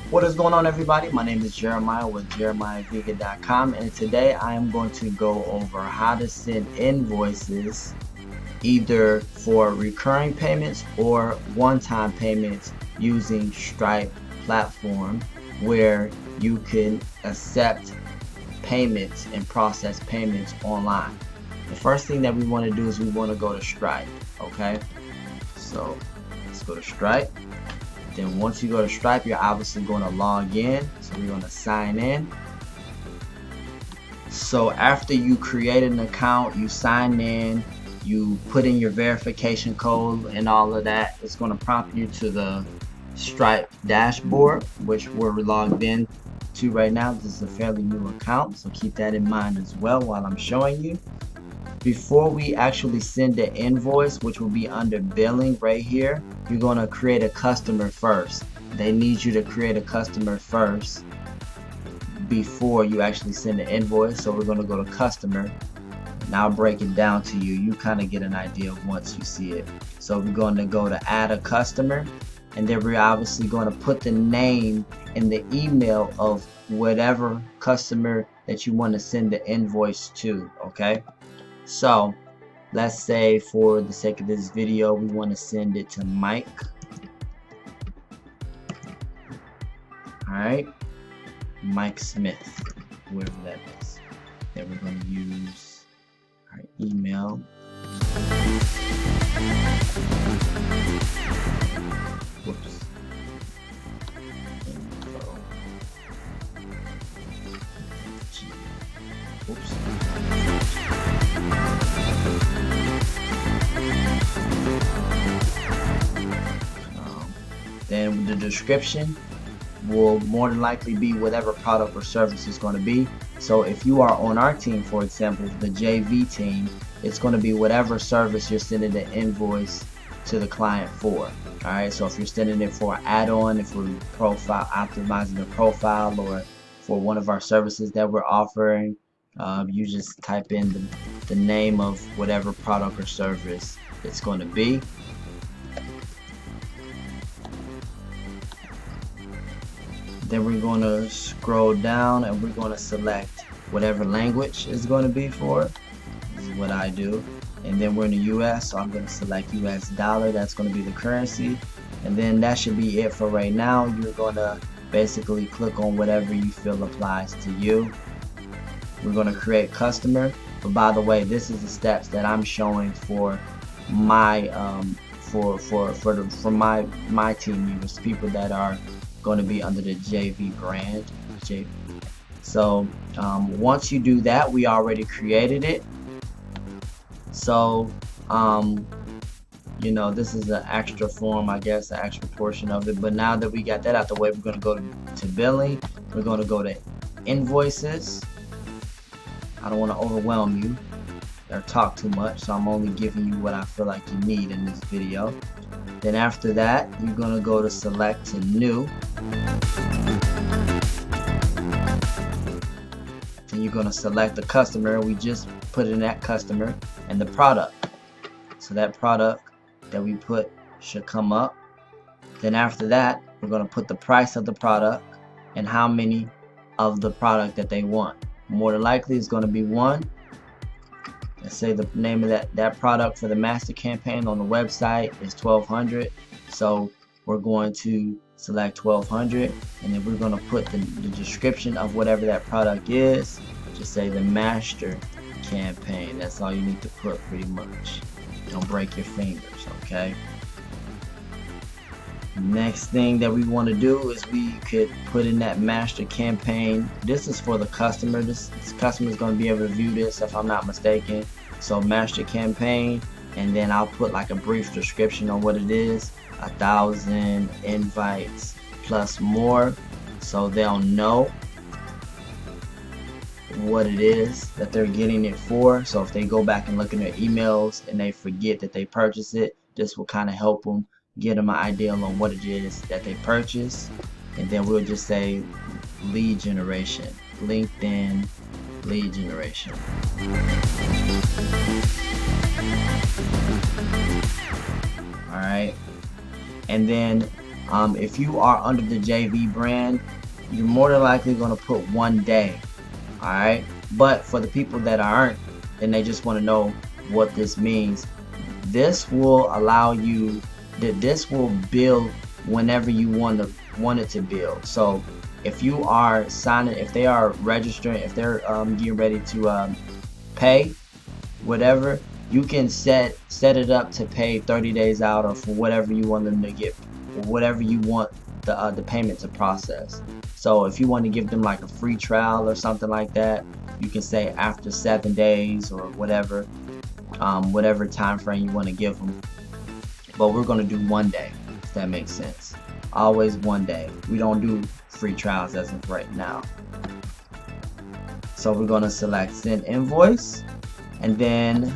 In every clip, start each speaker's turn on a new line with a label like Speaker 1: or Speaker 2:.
Speaker 1: What is going on, everybody? My name is Jeremiah with JeremiahVegan.com, and today I am going to go over how to send invoices either for recurring payments or one-time payments using Stripe platform, where you can accept payments and process payments online. The first thing that we want to do is we want to go to Stripe. Okay, so let's go to Stripe. Then once you go to Stripe, you're obviously going to log in. So we're going to sign in. So after you create an account, you sign in, you put in your verification code and all of that, it's going to prompt you to the Stripe dashboard, which we're logged in to right now. This is a fairly new account, so keep that in mind as well while I'm showing you. Before we actually send the invoice, which will be under billing right here, you're going to create a customer first. They need you to create a customer first before you actually send the invoice. So we're going to go to customer, and I'll break it down to you. You kind of get an idea once you see it. So we're going to go to add a customer, and then we're obviously going to put the name and the email of whatever customer that you want to send the invoice to. Okay. So let's say for the sake of this video, we want to send it to Mike. Alright, Mike Smith, whoever that is. Then we're going to use our email. Whoops. Oops. Then the description will more than likely be whatever product or service is going to be. So if you are on our team, for example, the JV team, it's going to be whatever service you're sending the invoice to the client for. Alright, so if you're sending it for an add-on, if we're optimizing the profile, or for one of our services that we're offering, you just type in the name of whatever product or service it's going to be. Then we're going to scroll down and we're going to select whatever language it's going to be for. This is what I do. And then we're in the US, so I'm going to select US dollar. That's going to be the currency. And then that should be it for right now. You're going to basically click on whatever you feel applies to you. We're going to create customer. But by the way, this is the steps that I'm showing for my my team members, people that are going to be under the JV brand. So once you do that, we already created it. So you know, this is an extra form, I guess, an extra portion of it. But now that we got that out the way, we're going to go to billing. We're going to go to invoices. I don't want to overwhelm you or talk too much, so I'm only giving you what I feel like you need in this video. Then after that, you're going to go to select to new. And you're going to select the customer. We just put in that customer and the product. So that product that we put should come up. Then after that, we're going to put the price of the product and how many of the product that they want. More than likely, it's going to be one. Let's say the name of that product for the master campaign on the website is 1200. So we're going to select 1200, and then we're going to put the description of whatever that product is. Just say the master campaign. That's all you need to put, pretty much. Don't break your fingers, okay? Next thing that we want to do is we could put in that master campaign. This is for the customer. This customer is going to be able to view this, if I'm not mistaken. So master campaign, and then I'll put like a brief description on what it is. 1,000 invites plus more, so they'll know what it is that they're getting it for. So if they go back and look in their emails and they forget that they purchased it, this will kind of help them, get them an idea on what it is that they purchased. And then we'll just say lead generation, LinkedIn lead generation. Alright, and then If you are under the JV brand, you're more than likely going to put 1 day. Alright, but for the people that aren't and they just want to know what this means, this will allow you that this will build whenever you want it to build. So if you are signing, if they are registering, if they're getting ready to pay whatever, you can set it up to pay 30 days out, or for whatever you want them to get, whatever you want the payment to process. So if you want to give them like a free trial or something like that, you can say after 7 days or whatever, whatever time frame you want to give them. But we're going to do 1 day, if that makes sense. Always 1 day. We don't do free trials as of right now. So we're going to select send invoice, and then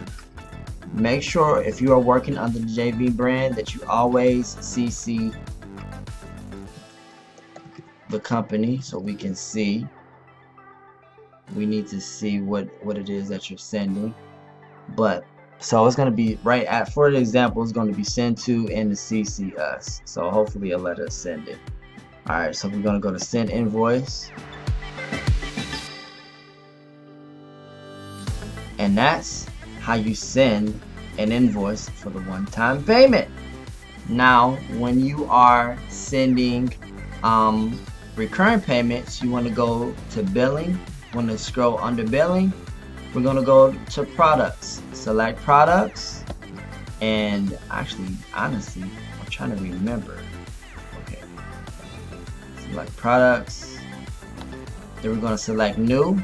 Speaker 1: make sure if you are working under the JV brand that you always CC the company so we can see. We need to see what it is that you're sending. But so it's going to be right at, for the example, it's going to be send to and the CC us. So hopefully it'll let us send it. Alright, so we're going to go to send invoice. And that's how you send an invoice for the one-time payment. Now, when you are sending recurring payments, you want to go to billing. Want to scroll under billing. We're going to go to products. Select products. And actually, honestly, I'm trying to remember. Okay. Select products. Then we're going to select new.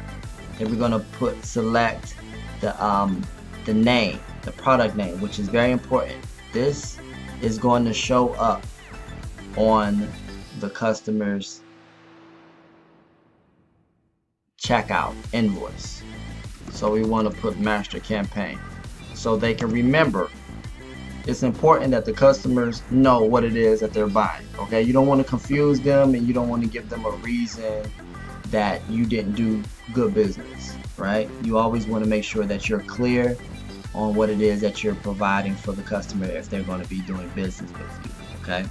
Speaker 1: Then we're going to select the name, the product name, which is very important. This is going to show up on the customer's checkout invoice. So we want to put master campaign so they can remember. It's important that the customers know what it is that they're buying. Okay, you don't want to confuse them, and you don't want to give them a reason that you didn't do good business, right? You always want to make sure that you're clear on what it is that you're providing for the customer if they're going to be doing business with you. Okay,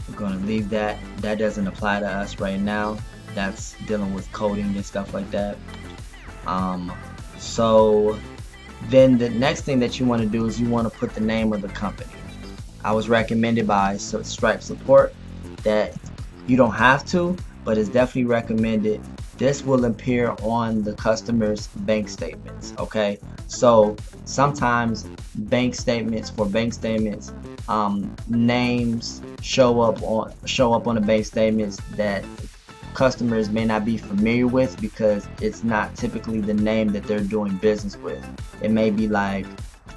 Speaker 1: we're going to leave that. That doesn't apply to us right now. That's dealing with coding and stuff like that. So then the next thing that you want to do is you want to put the name of the company. I was recommended by Stripe support that you don't have to, but it's definitely recommended. This will appear on the customer's bank statements. Okay, so sometimes bank statements, names show up on the bank statements that customers may not be familiar with, because it's not typically the name that they're doing business with. It may be like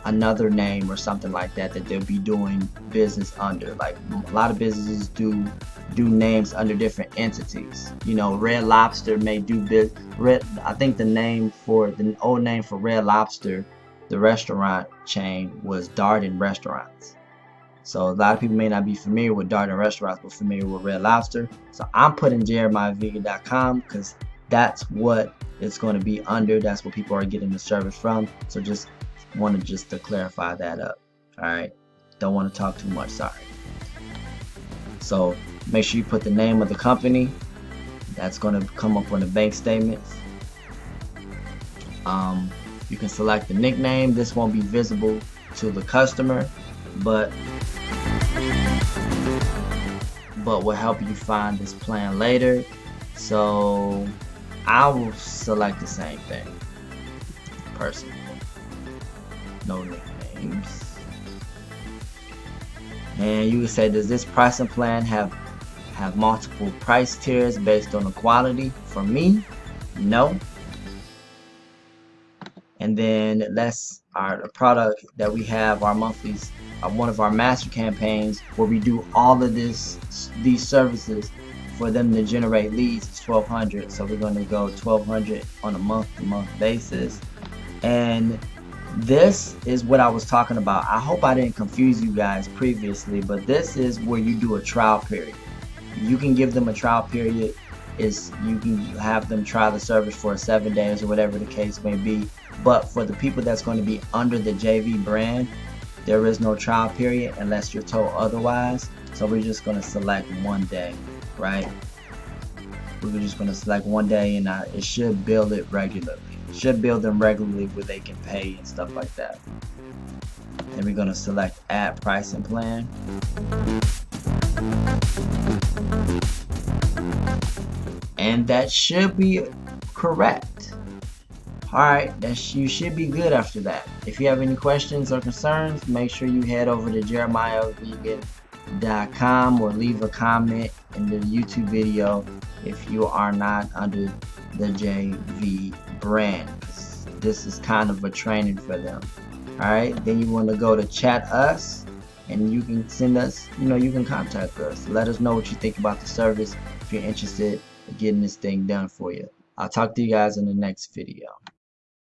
Speaker 1: another name or something like that they'll be doing business under. Like a lot of businesses do names under different entities. You know, Red Lobster may do I think the old name for Red Lobster, the restaurant chain, was Darden Restaurants. So a lot of people may not be familiar with Darden Restaurants, but familiar with Red Lobster. So I'm putting jeremiahvega.com because that's what it's going to be under. That's what people are getting the service from. So just wanted to clarify that up. All right, don't want to talk too much. Sorry. So make sure you put the name of the company. That's going to come up on the bank statements. You can select the nickname. This won't be visible to the customer, but will help you find this plan later. So I will select the same thing personally. No nicknames. And you can say, does this pricing plan have multiple price tiers based on the quality? For me, no. And then the product that we have, our monthlies, one of our master campaigns where we do all of these services for them to generate leads is $1,200. So we're going to go $1,200 on a month-to-month basis. And this is what I was talking about. I hope I didn't confuse you guys previously, but this is where you do a trial period. You can give them a trial period. You can have them try the service for 7 days or whatever the case may be. But for the people that's going to be under the JV brand, there is no trial period unless you're told otherwise. So we're just going to select one day, right? We're just going to select one day, and it should build it regularly. It should build them regularly where they can pay and stuff like that. Then we're going to select add pricing plan. And that should be correct. Alright, you should be good after that. If you have any questions or concerns, make sure you head over to jeremiahvegan.com or leave a comment in the YouTube video if you are not under the JV brand. This is kind of a training for them. Alright, then you want to go to chat us, and you can send us, you can contact us. Let us know what you think about the service if you're interested in getting this thing done for you. I'll talk to you guys in the next video.